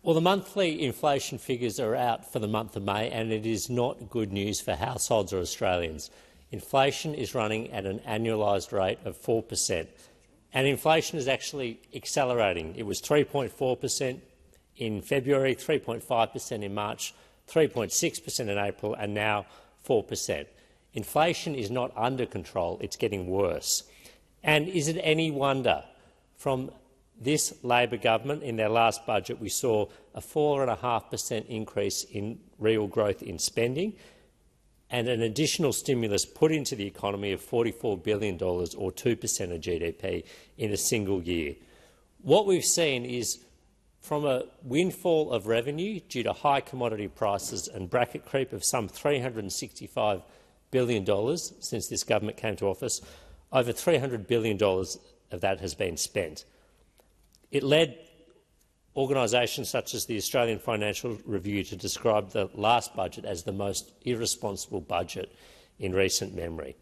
Well, the monthly inflation figures are out for the month of May, and it is not good news for households or Australians. Inflation is running at an annualised rate of 4%, and inflation is actually accelerating. It was 3.4% in February, 3.5% in March, 3.6% in April, and now 4%. Inflation is not under control, it's getting worse. And is it any wonder? From this Labor government, in their last budget, we saw a 4.5% increase in real growth in spending and an additional stimulus put into the economy of $44 billion, or 2% of GDP, in a single year. What we've seen is, from a windfall of revenue due to high commodity prices and bracket creep of some $365 billion since this government came to office, over $300 billion of that has been spent. It led organisations such as the Australian Financial Review to describe the last budget as the most irresponsible budget in recent memory.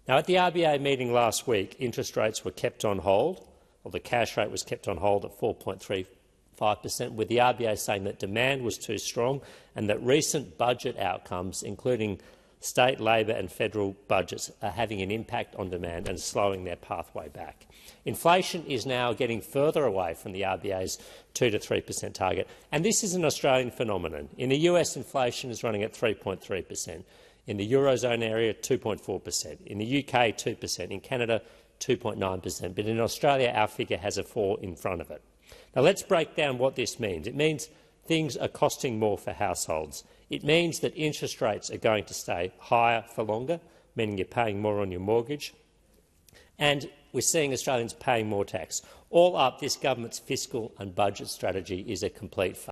Now, at the RBA meeting last week, interest rates were kept on hold, or the cash rate was kept on hold at 4.35%, with the RBA saying that demand was too strong and that recent budget outcomes, including state, Labor and federal budgets, are having an impact on demand and slowing their pathway back. Inflation is now getting further away from the RBA's 2 to 3% target, and this is an Australian phenomenon. In the US, inflation is running at 3.3%. In the Eurozone area, 2.4%. In the UK, 2%. In Canada, 2.9%. But in Australia, our figure has a 4 in front of it. Now, let's break down what this means. It means things are costing more for households. It means that interest rates are going to stay higher for longer, meaning you're paying more on your mortgage. And we're seeing Australians paying more tax. All up, this government's fiscal and budget strategy is a complete failure.